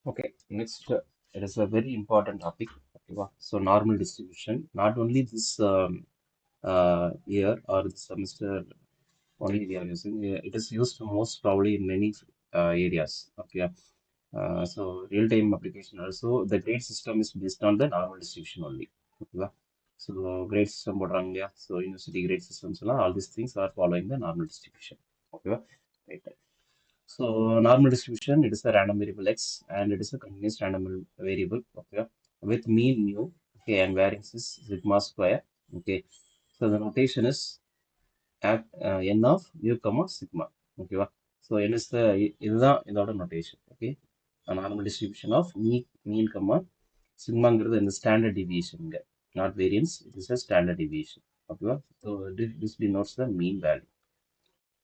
Okay, next, it is a very important topic. Okay, so normal distribution, not only this year or this semester only we are using, it is used most probably in many areas. Okay, so real-time application also, the grade system is based on the normal distribution only. Okay, so grade system போடுறாங்க இல்லையா? So university grade systems எல்லாம் all these things are following the normal distribution. Okay, right. So normal distribution, it is a random variable x and it is a continuous random variable, okay, with mean mu, okay, and variance is sigma square, okay. So the notation is at n of mu comma sigma, okay. So n is the இதுதான் இதோட notation, okay. A normal distribution of mean comma sigma in the standard deviation, not variance, it is a standard deviation, okay. So this denotes the mean value,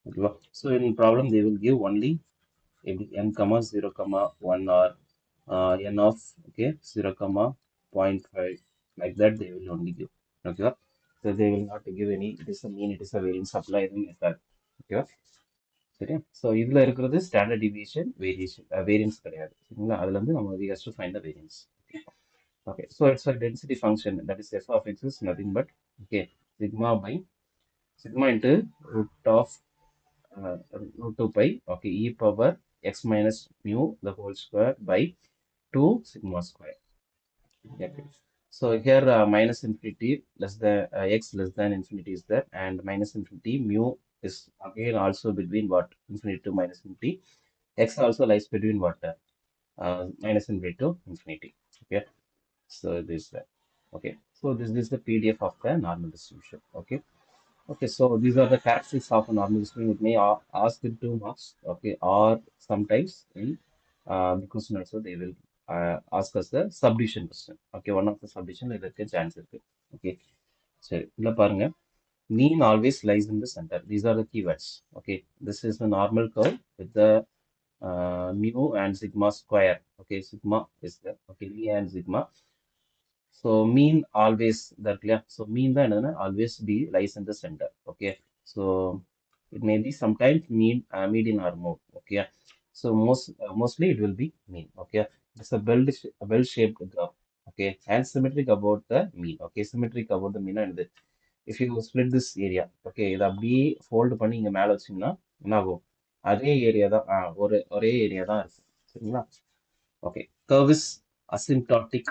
okay. So in problem they will give only n comma 0 comma 1 or n of okay 0 comma 0.5, like that they will only give, okay. So they will not give any, it is a mean, it is a variance supply method, okay. சரியா. So இதில் இருக்கிறது standard deviation variation variance கிடையாது, சரிங்களா. அதுல இருந்து நம்ம we have to find the variance, okay. So it's a density function, that is f of x is nothing but okay sigma by sigma into root of root 2 pi, okay, e power x minus mu the whole square by 2 sigma square. Okay. So here minus infinity less than x less than infinity is there, and minus infinity mu is again also between what infinity to minus infinity. X also lies between what minus infinity to infinity. Okay. So this okay. So this is the PDF of the normal distribution. Okay. Okay, so these are the characteristics of a normal distribution. It may ask in 2 marks, okay, or sometimes in the question also they will ask us the subdivision question. Okay, one of the subdivision இதற்கு chance இருக்கு. Okay, சரி, இல்ல பாருங்க. Mean always lies in the center. These are the keywords. Okay, this is the normal curve with the mu and sigma square. Okay, sigma is there. Okay, mu and sigma. So mean always that, yeah. So mean then always be lies in the center. Okay. So it may be sometimes median or more. Okay. So mostly it will be mean. Okay. It's a bell-shaped graph. Okay. And symmetric about the mean. Okay. Symmetric about the mean and if you split this area. Okay. இதை அப்படியே fold பண்ணி இங்க மேல வச்சீங்கன்னா என்ன ஆகும்? அதே area தான் ஒரே ஏரியா தான் இருக்கு, சரிங்களா. Okay. Curve is asymptotic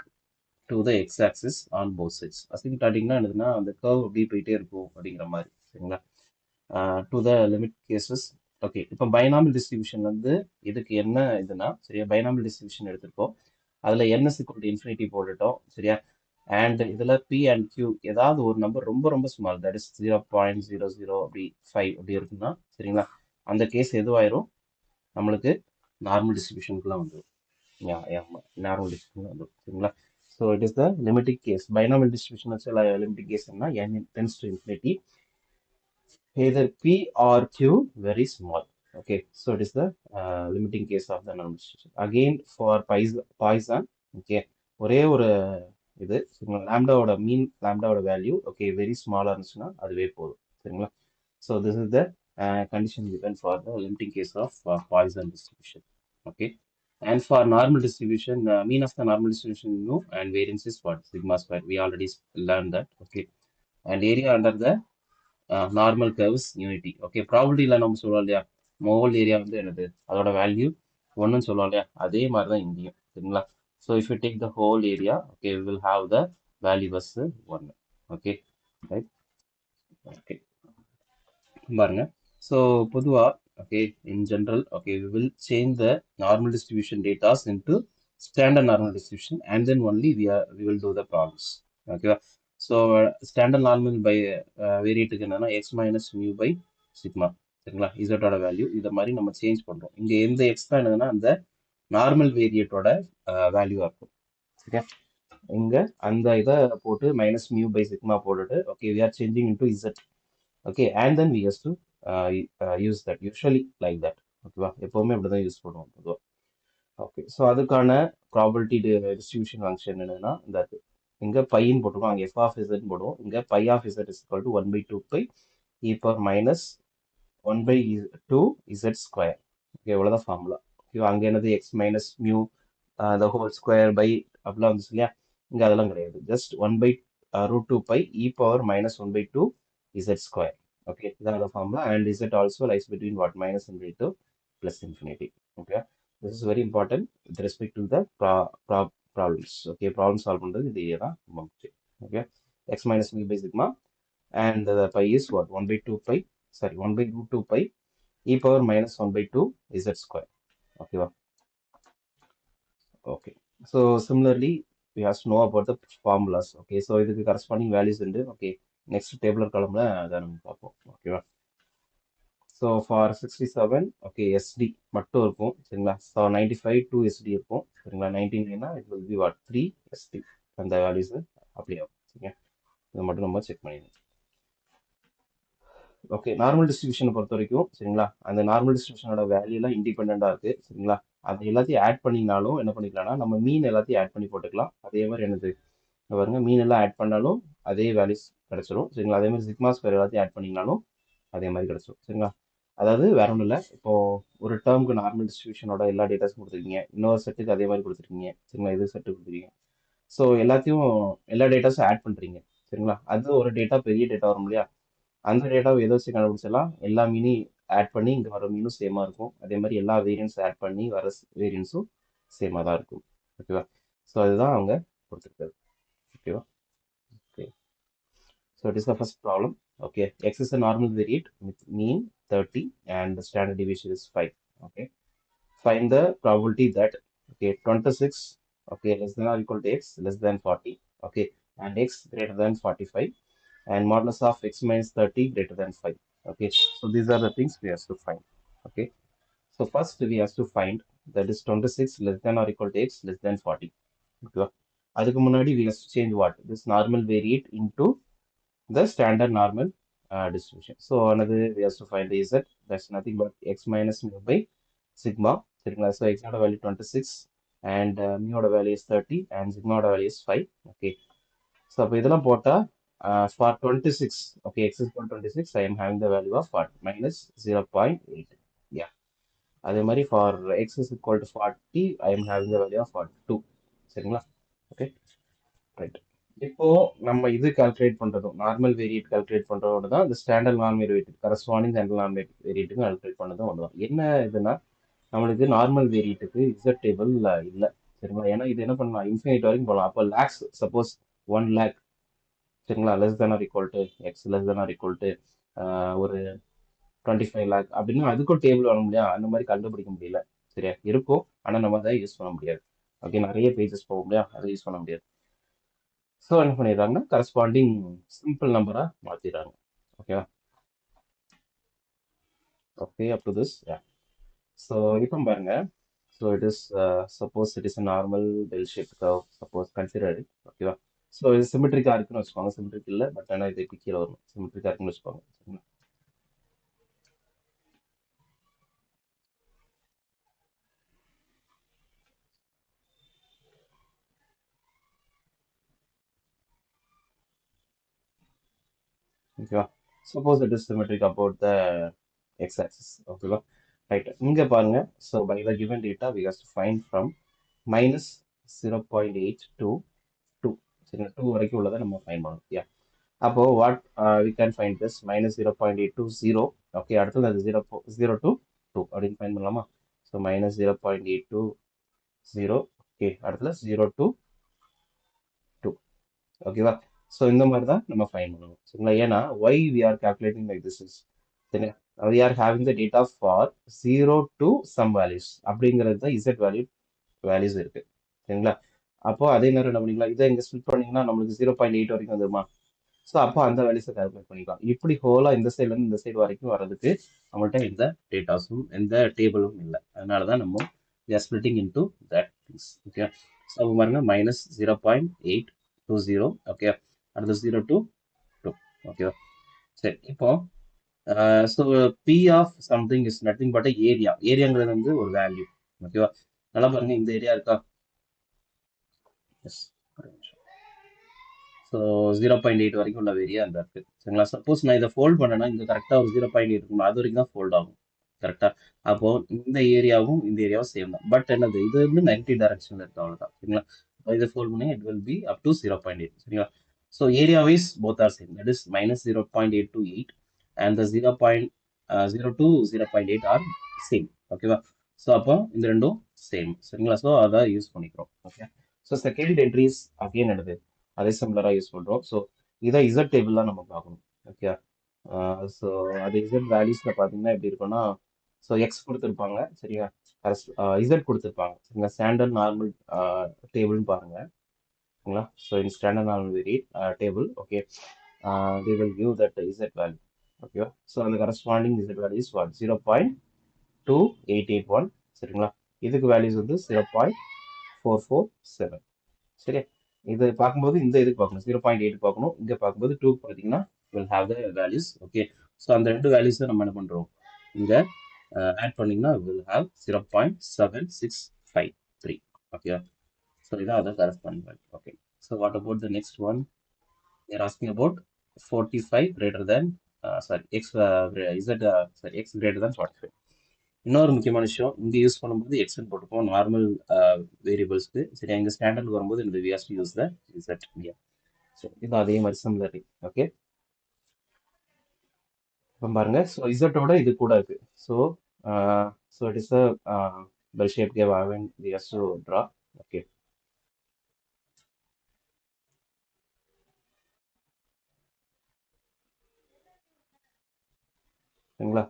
to the x-axis on both sides. அசிம்ப்டாட்டிக்னா என்னதுன்னா அந்த கர்வ் அப்படியே போயிட்டே இருக்கும் அப்படிங்கிற மாதிரி, சரிங்களா. To the limit cases. Okay, இப்போ பைனாமியல் டிஸ்ட்ரிபியூஷன் வந்து இதுக்கு என்ன இதுனா, சரியா, பைனாமியல் டிஸ்ட்ரிபியூஷன் எடுத்திருக்கோம். அதில் n is equal to infinity போட்டுட்டோம், சரியா. அண்ட் இதில் p அண்ட் q ஏதாவது ஒரு நம்பர் ரொம்ப ரொம்ப ஸ்மால், தட் இஸ் 0.00 அப்படி 5 அப்படி இருக்குன்னா, சரிங்களா, அந்த கேஸ் எதுவாயிரும் நம்மளுக்கு நார்மல் டிஸ்ட்ரிபியூஷனுக்குலாம் வந்துடும். நார்மல் டிஸ்ட்ரிபியூஷன் வந்துடும், சரிங்களா. So it is the limiting case. Binomial distribution is a limiting case. N tends to infinity. Either P or Q very small. Okay, so it is the limiting case of the normal distribution. Again for Poisson, okay, ஒரே ஒரு இது லாம்டாவோட மீன் லாம்டாவோட value okay very ஸ்மாலாக இருந்துச்சுன்னா அதுவே போதும், சரிங்களா. So this is the condition given for the limiting case of Poisson distribution. Okay. And for normal distribution, mean of the normal distribution mu and variance is what? Sigma square. We already learned that. Okay. And area under the normal curves unity. Okay. Probability இல்லை நம்ம சொல்லுவோம் இல்லையா, mole area வந்து என்னது அதோட value ஒன்றுன்னு சொல்லுவோம் இல்லையா, அதே மாதிரி தான் இங்கேயும், சரிங்களா. So if you take the whole area, okay, we will have the value as 1. Okay. Right. Okay. பாருங்க. So பொதுவா okay in general, okay, we will change the normal distribution data into standard normal distribution and then only we will do the problems. Okay. So standard normal by வேரியேட்டுக்கு என்னன்னா x minus mu by sigma, சரிங்களா. இசட்டோட value இதை மாதிரி நம்ம change பண்றோம். இங்க எந்த X தான் என்னதுன்னா அந்த நார்மல் வேரியேட்டோட வேல்யூவா இருக்கும், சரியா. இங்க அந்த இதை போட்டு மைனஸ் மியூ பை சிக்மா போட்டுட்டு okay we are changing into z. Okay, and then we have to use that usually like that. ஓகேவா, எப்பவுமே அப்படிதான் யூஸ் பண்ணுவோம் பொதுவாக. ஓகே, ஸோ அதுக்கான ப்ராபபிலிட்டி டிஸ்ட்ரிபியூஷன் ஃபங்க்ஷன் என்னன்னா இந்த இங்கே பையன் போட்டுருவோம், அங்கே எஃப் ஆஃப் இசட் போடுவோம். இங்கே phi of Z is equal to 1/2 pi E power minus 1/2 Z square. Okay, இவ்வளோதான் ஃபார்முலா. ஓகேவா, அங்கே என்னது X minus mu the whole square by அப்படிலாம் வந்துச்சு இல்லையா, இங்கே அதெல்லாம் கிடையாது. Just 1/√2 pi e power minus 1/2 z square. Okay, இதான் the formula. And z also lies between what? Minus infinity to plus infinity. Okay, this is very important with respect to the problems. Okay, problem solve பண்றது இது தான் முக்கியம். Okay, x minus mu by sigma, and the pi is what? 1/2 pi, sorry, 1/√2 pi e power minus 1/2 z square. Okay, okay. So similarly, we have to know about the formulas. Okay, so இதுக்கு corresponding values உண்டு. Okay, next tabular column-ல அதை நம்ம பார்ப்போம். ஓகேவா? So for 67, okay, SD மட்டும் இருக்கும் சரிங்களா. So 95 2 SD இருக்கும் சரிங்களா. 99 it will be what? 3 SD. அந்த values அப்படியே ஆகும் சரிங்களா. இதை மட்டும் நம்ம செக் பண்ணிடணும். ஓகே, நார்மல் டிஸ்ட்ரிபியூஷனை பொறுத்த வரைக்கும் சரிங்களா, அந்த நார்மல் டிஸ்ட்ரிபியூஷனோட வேல்யூலாம் இண்டிபெண்டாக இருக்குது சரிங்களா. அது எல்லாத்தையும் ஆட் பண்ணிங்கனாலும் என்ன பண்ணிக்கலாம்னா, நம்ம மீன் எல்லாத்தையும் ஆட் பண்ணி போட்டுக்கலாம். அதே மாதிரி என்னது பாருங்க, மீன் எல்லாம் ஆட் பண்ணாலும் அதே வேல்யூஸ் கிடைச்சிரும் சரிங்களா. அதே மாதிரி சிக்மா ஸ்கொயர் எல்லாத்தையும் ஆட் பண்ணிங்கனாலும் அதே மாதிரி கிடைச்சிரும் சரிங்களா. அதாவது வேற ஒன்றும் இல்லை, இப்போ ஒரு டேர்முக்கு நார்மல் டிஸ்ட்ரிபியூஷனோட எல்லா டேட்டாஸும் கொடுத்துருக்கீங்க, இன்னொரு செட்டுக்கு அதே மாதிரி கொடுத்துருக்கீங்க சரிங்களா, இது செட்டு கொடுத்துருக்கீங்க. ஸோ எல்லாத்தையும் எல்லா டேட்டாஸும் ஆட் பண்ணுறீங்க சரிங்களா. அது ஒரு டேட்டா பெரிய டேட்டா வரும் இல்லையா, அந்த டேட்டாவை எதை வச்சு கண்டுபிடிச்சலாம், எல்லா மீனையும் ஆட் பண்ணி இங்கே வர மீனும் சேமாக இருக்கும். அதே மாதிரி எல்லா வேரியன்ஸ் ஆட் பண்ணி வர வேரியன்ஸும் சேமாக தான் இருக்கும். ஓகேவா, ஸோ அதுதான் அவங்க கொடுத்துருக்காரு. ஓகேவா, okay. So it is the first problem. Okay, x is a normal variate with mean 30 and the standard deviation is 5. Okay, find the probability that, okay, 26, okay, less than or equal to x less than 40, okay, and x greater than 45, and modulus of x minus 30 greater than 5. Okay, so these are the things we have to find. Okay, so first we have to find that is 26 less than or equal to x less than 40. Okay, அதுக்கு முன்னாடி we have to change what? This normal variate into the standard normal distribution. So another we have to find is that that's nothing but x minus mu by sigma. Sigma, so x oda value 26 and mu oda value is 30 and sigma oda value is 5. Okay, so அப்போ இதெல்லாம் போட்டா for 26, okay, x is equal to 26, I am having the value of what? Minus 0.8. Yeah, அதே மாதிரி for x is equal to 40, I am having the value of 42. சரிங்களா. Okay, right. இப்போ நம்ம இது calculate பண்றதும் நார்மல் வேரியேட் கால்குலேட் பண்றதோட தான் இந்த standard normal variate corresponding standard normal வேரியேட்டுக்கு கால்குலேட் பண்ணதும் ஒன்று தான். என்ன இதுனா, நம்மளுக்கு நார்மல் வேரியேட்டுக்கு இசட் டேபிள் இல்லை சரிங்களா. ஏன்னா இது என்ன பண்ணலாம், இன்ஃபினிட் வரைக்கும் போகலாம். அப்போ லேக்ஸ், சப்போஸ் 1 lakh சரிங்களா, less than or equal to X less than or equal to ஒரு 25 lakh அப்படின்னா அதுக்கும் டேபிள் வர முடியாது. அந்த மாதிரி கண்டுபிடிக்க முடியல சரியா, இருக்கும் ஆனால் நம்ம அதை யூஸ் பண்ண முடியாது. ஓகே, நிறைய பேஜஸ் போக முடியாது, அதை யூஸ் பண்ண முடியாது. ஸோ என்ன பண்ணிடுறாங்கன்னா கரஸ்பாண்டிங் சிம்பிள் நம்பராக மாற்றிடுறாங்க. ஓகேவா, okay, up to this. So இப்போ பாருங்க, so it is suppose it is a normal bell shape curve, suppose consider it. ஓகேவா, ஸோ இது சிமெட்ரிக்காக இருக்குன்னு வச்சுக்கோங்க. சிமெட்ரிக் இல்லை, பட் ஆனால் இது இப்படி கீழே வரும். சிமெட்ரிக்காக இருக்குன்னு வச்சுக்கோங்க. ஓகேவா, suppose it is symmetric about the X axis. ஓகேவா, ரைட். இங்கே பாருங்க, so by the given data we have to find from minus 0.8 to 2. சரிங்களா, 2 வரைக்கும் உள்ளதை நம்ம ஃபைண்ட் பண்ணணும். யா, அப்போ what we can find this minus 0.8 to 0. Okay, அடுத்தது அது 0 to 2 அப்படின்னு ஃபைண்ட் பண்ணலாமா. So minus 0.8 to 0. ஓகே, அடுத்தது 0 to 2. ஓகேவா, ஸோ இந்த மாதிரி தான் நம்ம ஃபைண்ட் பண்ணணும் சரிங்களா. ஏன்னா why we are calculating like this is, சரிங்களா, we are having the data for 0 to some values அப்படிங்கிறது தான் z வேல்யூஸ் இருக்கு சரிங்களா. அப்போ அதே நேரம் என்ன பண்ணிக்கலாம், இதை இங்கே ஸ்பிளிட் பண்ணிங்கன்னா நம்மளுக்கு 0.8 வரைக்கும் வந்துருமா. ஸோ அப்போ அந்த வேல்யூஸை கால்குலேட் பண்ணிக்கலாம். இப்படி ஹோலாக இந்த சைட்லேருந்து இந்த சைடு வரைக்கும் வர்றதுக்கு நம்மள்ட்ட எந்த டேட்டாஸும் எந்த டேபிளும் இல்லை. அதனால தான் நம்ம splitting into that things. Okay, so அப்போ பாருங்க -0.8 to 0. ஓகே, அடுத்து 0 to 2. ஓகேவா, சரி. இப்போ so P of something is nothing but area. ஏரியாங்கிறது வந்து ஒரு வேல்யூ. ஓகேவா, நல்லா பாருங்க, இந்த ஏரியா இருக்கா. எஸ், ஸோ 0.8 வரைக்கும் உள்ள ஏரியா அந்த இருக்கு சரிங்களா. சப்போஸ் நான் இதை ஃபோல்ட் பண்ணேன்னா இங்கே கரெக்டாக ஒரு 0.8 இருக்கும், அது வரைக்கும் தான் ஃபோல்ட் ஆகும் கரெக்டா? அப்போ இந்த ஏரியாவும் இந்த ஏரியாவும் சேம் தான். பட் என்னது இது வந்து நெகட்டிவ் டைரக்ஷன்ல இருக்கு அவ்வளவுதான். சரிங்களா? இதை ஃபோல்ட் பண்ணி it will be up to 0.8. சரிங்களா? So area wise both are same. That is -0.8 to 8 and the 0.0 to 0.8 are same. ஓகேவா? ஸோ அப்போ இந்த ரெண்டும் சேம். சரிங்களா? ஸோ அதை யூஸ் பண்ணிக்கிறோம். Okay. So second entries again என்னது அதே சிமிலராக யூஸ் பண்ணுறோம். ஸோ இதை இசட் டேபிள் நம்ம பார்க்கணும். ஓகே. ஸோ அது இசட் வேல்யூஸில் பார்த்தீங்கன்னா எப்படி இருக்கும்னா, ஸோ எக்ஸ் கொடுத்துருப்பாங்க. சரியா? இசட் கொடுத்துருப்பாங்க. சரிங்களா? ஸ்டாண்டர்ட் நார்மல் டேபிள்னு பாருங்க. சரிங்களா? So in standard normal variate table. Okay. they will give that z value. ஓகேவா? ஸோ அந்த corresponding z value is what 0.2881. சரிங்களா? இதுக்கு வேல்யூஸ் வந்து 0.447. சரியா? இது பார்க்கும்போது இந்த இதுக்கு பார்க்கணும் 0.8 பார்க்கணும். இங்கே பார்க்கும்போது 2 பார்த்தீங்கன்னா will have the values. Okay. So அந்த ரெண்டு வேல்யூஸை நம்ம என்ன பண்ணுறோம் இங்கே ஆட் பண்ணிங்கன்னா will have 0.7653. ஓகேவா? ஸோ இதான் அதை corresponding value. Okay. So what about the next one? They're asking about 45 greater than x x greater than 45. இன்னொரு முக்கியமான விஷயம் இங்கே யூஸ் பண்ணும்போது எக்ஸ்ன்னு போட்டுப்போம் நார்மல் வேரியபிள்ஸ்க்கு. சரி, இங்கே ஸ்டாண்டர்ட் வரும்போது இந்த we has to use the Z இங்கே. ஸோ இது அதே மாதிரி சிமிலரி. ஓகே. இப்போ பாருங்க. ஸோ இசட்டோட இது கூட இருக்கு. So so it is a bell shape curve when we have to draw. Okay. சரிங்களா?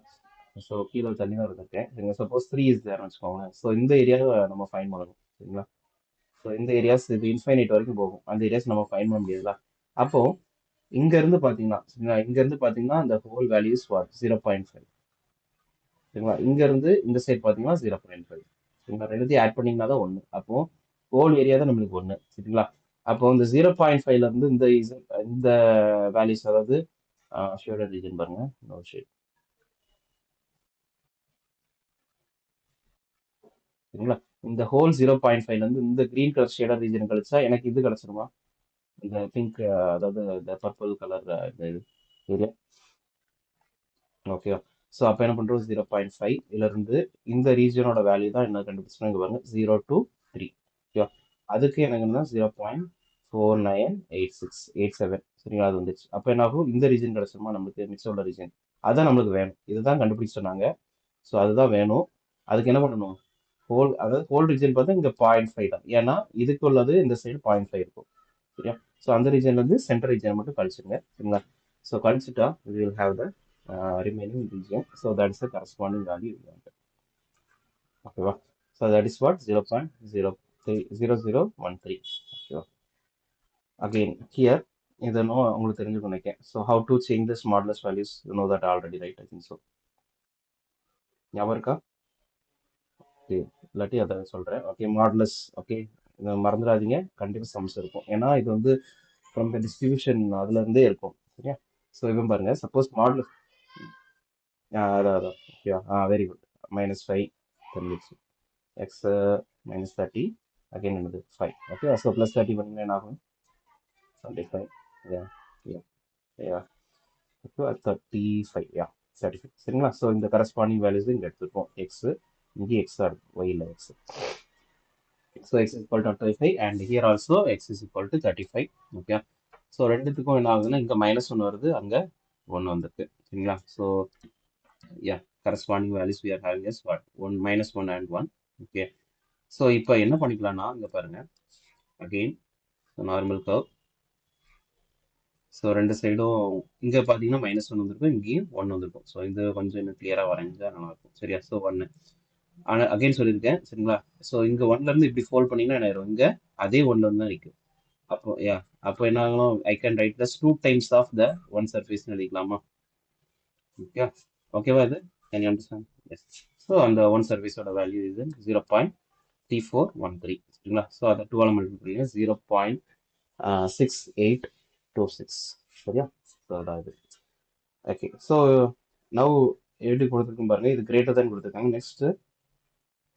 ஸோ கீழே தண்ணி தான் இருக்கேன். சரிங்களா? சப்போஸ் 3 இஸ் தேர்னு வச்சுக்கோங்க. ஸோ இந்த ஏரியாவை நம்ம ஃபைன் பண்ணணும். சரிங்களா? ஸோ இந்த ஏரியாஸ் இது இன்ஃபைனைட் வரைக்கும் போகும். அந்த ஏரியாஸ் நம்ம ஃபைன் பண்ண முடியாதுல. அப்போ இங்க இருந்து பாத்தீங்கன்னா சரிங்களா, இங்க இருந்து பாத்தீங்கன்னா அந்த ஹோல் வேல்யூஸ் 0.5. சரிங்களா? இங்க இருந்து இந்த சைட் பாத்தீங்கன்னா 0.5. சரிங்களா? ரெண்டுத்தையும் ஆட் பண்ணீங்கன்னா தான் 1. அப்போ ஹோல் ஏரியா தான் நம்மளுக்கு 1. சரிங்களா? அப்போ இந்த 0.5ல இருந்து இந்த வேல்யூஸ், அதாவது ஷேடட் ரீஜன் பாருங்க. No shade. சரிங்களா? இந்த ஹோல் 0.5ல இருந்து இந்த கிரீன் கலர் ஷேடட் ரீஜன் கழிச்சா எனக்கு இது கிடைச்சிருமா? இந்த பிங்க், அதாவது இந்த பர்பிள் கலர் இந்த ஏரியா. ஓகேவா? ஸோ அப்போ என்ன பண்ணுறோம் 0.5 இருந்து இந்த ரீஜனோட வேல்யூ தான் என்ன கண்டுபிடிச்சோம் இங்கே பாருங்க 0 to 3. ஓகேவா? அதுக்கு எனக்கு என்ன 0.498687. சரிங்களா? அது வந்துச்சு. அப்போ என்ன ஆகும் இந்த ரீஜன் கிடச்சிருமா நம்மளுக்கு மிச்சம் உள்ள ரீஜன். அதான் நம்மளுக்கு வேணும். இதுதான் கண்டுபிடிச்சோம் நாங்கள். ஸோ அதுதான் வேணும். அதுக்கு என்ன பண்ணணும் அதாவது ஹோல் ரீஜன் பார்த்தா இங்கே 0.5 தான். ஏன்னா இதுக்கு உள்ளது இந்த சைடு 0.5 இருக்கும். சரியா? ஸோ அந்த ரீஜன்லேருந்து சென்டர் ரீஜன் மட்டும் கழிச்சிருங்க. சரிங்களா? ஸோ கழிச்சுட்டா we will have the remaining region. So that is the corresponding value. ஓகேவா? So that is what 0.0013. ஓகேவா? Again here இதனும் உங்களுக்கு தெரிஞ்சுக்க நினைக்கிறேன். So how to change this modulus values, you know that already, right? I think so. ஞாபகம் இருக்கா? Okay. இல்லாட்டி அதை சொல்கிறேன். ஓகே. மாடுலஸ். ஓகே. இதை மறந்துடாதீங்க. கண்டிப்பாக சம்ஸ் இருக்கும். ஏன்னா இது வந்து ஃப்ரம் த டிஸ்ட்ரிபியூஷன் அதுலேருந்தே இருக்கும். சரியா? ஸோ இவன் பாருங்க. சப்போஸ் மாடுலஸ் அதான் ஓகேவா? Very good. -5 தெரிஞ்சிச்சு. எக்ஸ் -30 அகைன் என்னது 5. ஓகே. ஸோ +30 பண்ணிங்கன்னா என்ன ஆகும் 75. யா யா யா ஓகே. 35. யா 35. சரிங்களா? ஸோ இந்த கரஸ்பாண்டிங் வேல்யூஸ் இங்கே எடுத்துருக்கோம். எக்ஸ் இங்கே எக்ஸாக இருக்கும். ஒய் இல்லை X. So x is equal to 35 and here also x is equal to 35. Okay. So ரெண்டுத்துக்கும் என்ன ஆகுதுன்னா இங்கே -1 வருது, அங்கே 1 வந்துருக்கு. சரிங்களா? So yeah corresponding values we are having as what 1 -1 and 1. Okay. So இப்போ என்ன பண்ணிக்கலாம்னா இங்கே பாருங்க அகெயின் நார்மல் கர்வ். ஸோ ரெண்டு சைடும் இங்கே பார்த்தீங்கன்னா -1 வந்திருக்கும், இங்கேயும் 1 வந்திருக்கும். ஸோ இது கொஞ்சம் இன்னும் கிளியராக வரைஞ்சா நல்லா இருக்கும். சரியா? ஸோ 1 ஆனால் அகைன் சொல்லியிருக்கேன். சரிங்களா? ஸோ இங்கே 1லேருந்து இப்படி ஃபோல்ட் பண்ணிங்கன்னா என்ன ஆயிரும், இங்கே அதே 1 தான் நிற்கும். அப்போ அப்போ என்ன ஆகணும், I can write plus 2 times of the one சர்ஃபேஸ்னு எழுதிக்கலாமா? ஓகே. ஓகேவா? இது can you understand? Yes. So அந்த ஒன் சர்ஃபேஸோட வேல்யூ இது 0.3413. சரிங்களா? ஸோ அதை 2ஆல் மல்டிபிள் பண்ணி 0.6826. சரியா? ஸோ அதான் இது. ஓகே. ஸோ நவ் எப்படி கொடுத்துருக்கும் பாருங்க. இது கிரேட்டர் தான் கொடுத்துருக்காங்க. நெக்ஸ்ட்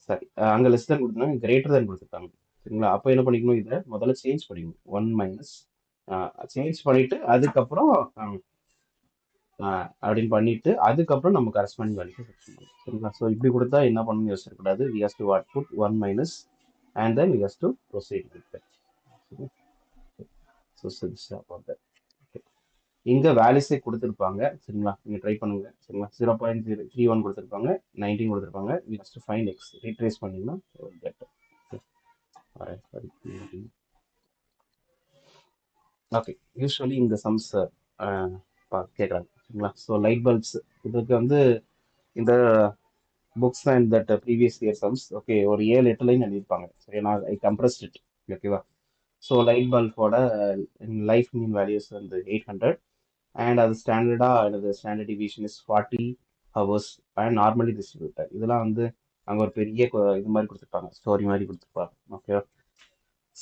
சரி, அங்கே லெஸ் தான் கொடுத்துருக்காங்க, கிரேட்டர் தான் கொடுத்துருக்காங்க. சரிங்களா? அப்போ என்ன பண்ணிக்கணும், இதை முதல்ல சேஞ்ச் பண்ணிக்கணும். 1 - சேஞ்ச் பண்ணிட்டு அதுக்கப்புறம் அப்படின்னு பண்ணிட்டு அதுக்கப்புறம் நம்ம கரஸ்பாண்டிங் வேல்யூ செக்ஷன் பண்ணணும் சரிங்களா. ஸோ இப்படி கொடுத்தா என்ன பண்ணணும்னு யோசிக்கக்கூடாது. We has to what put 1 minus and then we has to proceed with that. So இங்க வேல்யூஸே கொடுத்துருப்பாங்க சரிங்களா. நீங்க ட்ரை பண்ணுங்க சரிங்களா. 0.031 கொடுத்துருப்பாங்க, 19 கொடுத்துருப்பாங்க. We has to find X retrace பண்ணீங்கன்னா ஓகே. யூஸ்வலி இந்த சம்ஸ் கேட்குறாங்க சரிங்களா. ஸோ லைட் பல்ப்ஸ் இதுக்கு வந்து இந்த books and that previous year sums okay ஒரு 7-8 லைன் எழுதியிருப்பாங்க சரி. நான் ஐ கம்ப்ரஸ்ட் இட் ஓகேவா. ஸோ லைட் பல்போட லைஃப் மீன் வேல்யூஸ் வந்து 800 அண்ட் அது எனது standard division is 40 hours and normally distributor. இதெல்லாம் வந்து அங்கே ஒரு பெரிய இது மாதிரி கொடுத்துருப்பாங்க, ஸ்டோரி மாதிரி கொடுத்துருப்பாங்க ஓகேவா.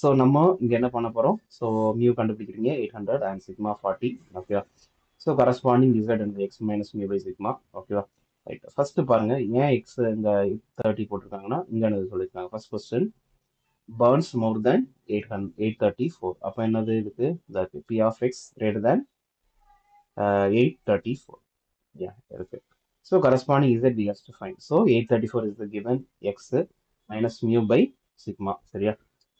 ஸோ நம்ம இங்கே என்ன பண்ண போகிறோம். ஸோ மியூ கண்டுபிடிக்கிறீங்க 800 அண்ட் சிக்மா 40 ஓகேவா. So corresponding Z and X minus mu by sigma ஓகேவா. ரைட். ஃபர்ஸ்ட் பாருங்க ஏன் எக்ஸ் இந்த 30 போட்டிருக்காங்கன்னா இங்கே என்னது சொல்லியிருக்காங்க. First question burns more than 834. அப்போ என்னது இதுக்கு p of x greater than 834. Yeah, இருக்கு. So corresponding z we have to find. So 834 is the given x minus mu by sigma சரியா.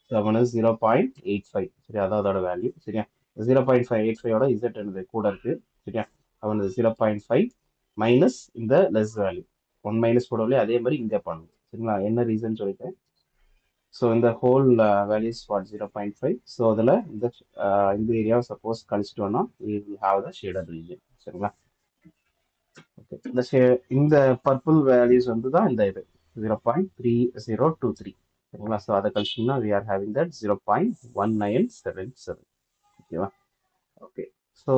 So அவன் 0.85 சரியா, அதான் அதோட வேல்யூ சரியா. 0.585 ஓட z என்னது கூட இருக்கு சரியா. அவன் 0.5 மைனஸ் இந்த லெஸ் வேல்யூ 1 மைனஸ் போடவில்லை, அதே மாதிரி இங்கே பண்ணணும் சரிங்களா. என்ன ரீசன் சொல்லிட்டேன். ஸோ இந்த whole value is what 0.5. So அதில் இந்த ஏரியாவை சப்போஸ் கழிச்சிட்டோம்னா we will have the shaded region சரிங்களா. ஓகே. இந்த பர்பிள் வேல்யூஸ் வந்து தான் இந்த இது 0.3023 சரிங்களா. ஸோ அதை கழிச்சிங்கன்னா we are having that 0.1977 ஓகேவா. ஓகே. ஸோ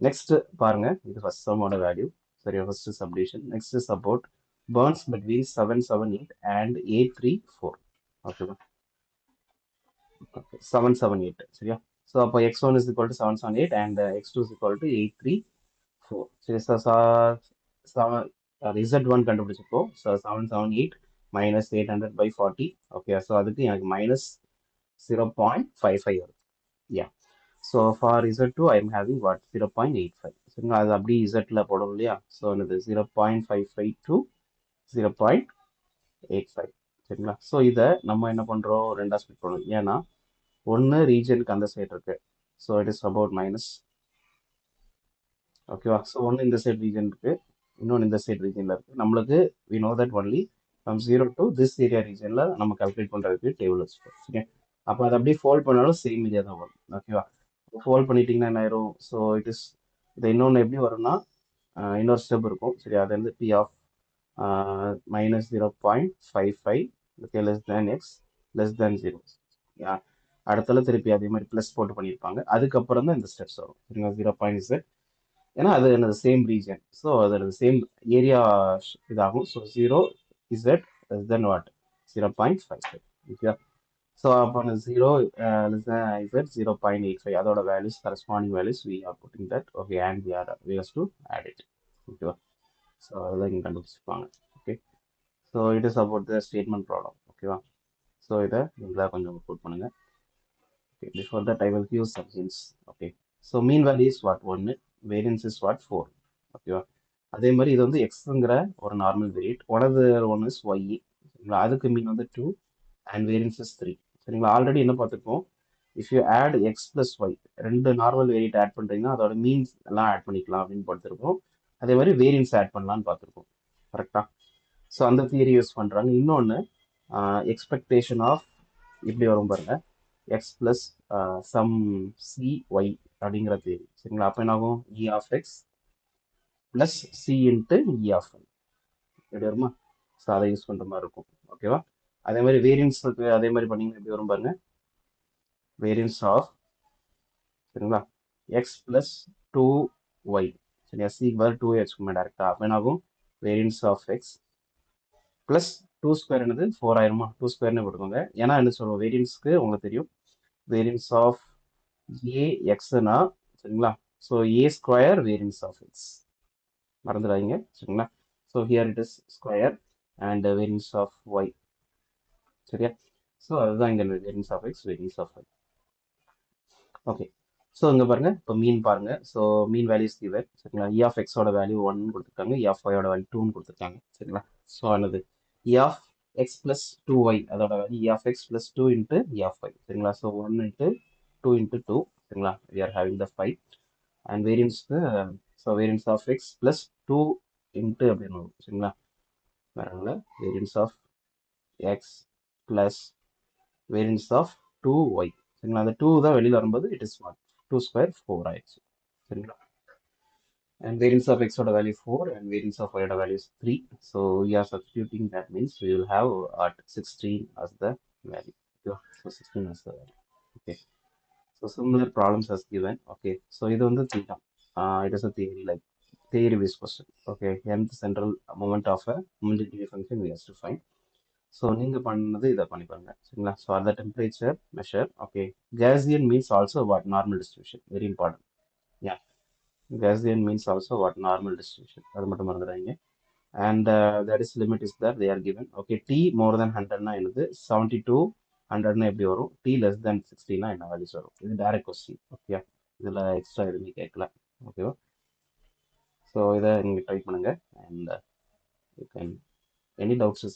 நெக்ஸ்ட் பாருங்க இது ஃபர்ஸ்ட் சம்மோட வேல்யூ சரியா. First subdivision. Next is about burns between 778 and 834 ஓகேவா. 778 சரியா. ஸோ அப்போ x1 is equal to 778 and x2 is equal to 834 சரி. z1 கண்டுபிடிச்சிருக்கோம். So 778 minus 800 by 40 okay. So அதுக்கு எனக்கு மைனஸ் 0.55 வருது. Yeah. So for z2 I am having what 0.85 சரிங்களா. அது அப்படி zல போடும் இல்லையா. ஸோ என்னது 0.55 to 0.85 சரிங்களா. ஸோ இதை நம்ம என்ன பண்ணுறோம், ரெண்டா ஸ்பிட் பண்ணணும். ஏன்னா ஒன்று ரீஜனுக்கு அந்த சைடு இருக்கு. So it is about minus ஓகேவா. ஸோ ஒன்று இந்த சைடு ரீஜன் இருக்கு, இன்னொன்று இந்த சைடு ரீஜனில் இருக்கு. நம்மளுக்கு we know that only from 0 to this area ரீஜனில் நம்ம கால்குலேட் பண்ணுறதுக்கு டேபிள் வச்சுப்போம் சரியா. அப்போ அதை அப்படியே ஃபோல்ட் பண்ணாலும் சேம் ஏரியா தான் வரும் ஓகேவா. ஃபோல்ட் பண்ணிட்டீங்கன்னா என்ன ஆயிரும். ஸோ இட் இஸ் இது இன்னொன்று எப்படி வரும்னா இன்னொரு ஸ்டெப் இருக்கும் சரியா. அது வந்து P of minus 0.55 okay less than X less than 0 அடுத்தால திருப்பி அதே மாதிரி ப்ளஸ் போட்டு பண்ணியிருப்பாங்க. அதுக்கப்புறம் தான் இந்த ஸ்டெப்ஸ் வரும் சரிங்களா. 0.z ஏன்னா அது என்னது சேம் ரீஜன். ஸோ அது சேம் ஏரியா இதாகும். So 0 z less then what 0.55 okay. So அப்போ 0 லெஸ் தென் z 0.85 அதோட values corresponding values we are putting that okay and we has to add it ஓகேவா. ஸோ அதெல்லாம் இங்கே கண்டுபிடிச்சிருப்பாங்க okay. So it is about the statement problem ஓகேவா. So இதை நீங்களாக கொஞ்சம் புட் பண்ணுங்க. Okay, before that I will give some hints. Okay, so mean value is what 1, variance is what 4 ஓகேவா. அதே மாதிரி இது வந்து எக்ஸுங்கிற ஒரு normal variate, one is Y சரிங்களா. அதுக்கு மீன் வந்து 2 அண்ட் வேரியன்ஸ் இஸ் 3 சரிங்களா. ஆல்ரெடி என்ன பார்த்துருக்கோம், if you add x plus y ரெண்டு நார்மல் வேரியட் ஆட் பண்ணுறீங்கன்னா அதோட மீன்ஸ் எல்லாம் ஆட் பண்ணிக்கலாம் அப்படின்னு பார்த்துருக்கோம். அதே மாதிரி வேரியன்ஸ் ஆட் பண்ணலான்னு பார்த்துருக்கோம் கரெக்டா. ஸோ அந்த தியரி யூஸ் பண்ணுறாங்க. இன்னொன்று எக்ஸ்பெக்டேஷன் ஆஃப் இப்படி வரும் பாருங்க x plus sum c y அப்படிங்கிற தேதி சரிங்களா. அப்போ என்ன ஆகும் e of x plus c into e of y எப்படி வருமா. ஸோ அதை யூஸ் பண்ணுற மாதிரி இருக்கும் ஓகேவா. அதே மாதிரி வேரியன்ஸுக்கு அதே மாதிரி பண்ணிங்கன்னா எப்படி வரும் பாருங்க வேரியன்ஸ் ஆஃப் சரிங்களா எக்ஸ் பிளஸ் 2y சரியா. சி பதில் 2 வச்சுக்கோங்க டேரெக்டாக. அப்போ என்ன ஆகும் variance of x plus 2 square என்னது 4 ஆயிருமா. 2 ஸ்கொயர்னு போட்டுக்கோங்க. ஏன்னா என்ன சொல்லுவோம் வேரியன்ஸ்க்கு உங்களுக்கு தெரியும் வேரியன்ஸ் ஆஃப் ஏ எக்ஸ்னா சரிங்களா. So a square variance of x மறந்துடாதீங்க சரிங்களா. So here it is square and variance of y சரியா. ஸோ அதுதான் இங்கே variance of x variance of y okay. So இங்கே பாருங்க இப்போ மீன் பாருங்க. ஸோ மீன் வேல்யூஸ் given சரிங்களா. இ ஆஃப் எக்ஸோட வேல்யூ 1 கொடுத்துருக்காங்க, இ ஆஃப் ஒயோட வேல்யூ 2 கொடுத்துருக்காங்க சரிங்களா. ஸோ ஆனது இ ஆஃப் எக்ஸ் பிளஸ் 2y அதோட value e of x plus 2 into e of y சரிங்களா. ஸோ 1 இன்ட்டு 2 இன்ட்டு 2 சரிங்களா. We are having the 5 and வேரியன்ஸ்க்கு so variance of x plus 2 into அப்படின்னு வரும் சரிங்களா. வேற variance of x plus variance of 2y சரிங்களா. அந்த 2 தான் வெளியில் வரும்போது இட் இஸ் 1 2 ஸ்கொயர் 4 ஆயிடுச்சு சரிங்களா. And variance of x oda value 4 and variance of y oda value is 3. So we are substituting, that means we will have at 16 as the value. Okay. So 16 as the value. Okay. So similar problems as given. Okay. So இது வந்து theta. It is a theory, like theory based question. Okay. Nth central moment of a multiplicative function we have to find. So நீங்க பண்ணது இதை பண்ணி பாருங்க சரிங்களா. So at the temperature measure. Okay. Gaussian means also what? Normal distribution. Very important. Yeah. Gaussian means also what? Normal distribution. அது மட்டும் மறந்துடாதீங்க. And that is limit is that they are given. Okay, t more than 100 னா என்னது? 72 100 னா எப்படி வரும்? t less than 60 னா என்ன வேல்யூஸ் வரும்? இது டைரக்ட் கொஸ்டின். ஓகே, இதுல எக்ஸ்ட்ரா எதுவுமே கேட்கல. ஓகேவா? ஸோ இதை நீங்கள் ட்ரை பண்ணுங்க. And you can any doubts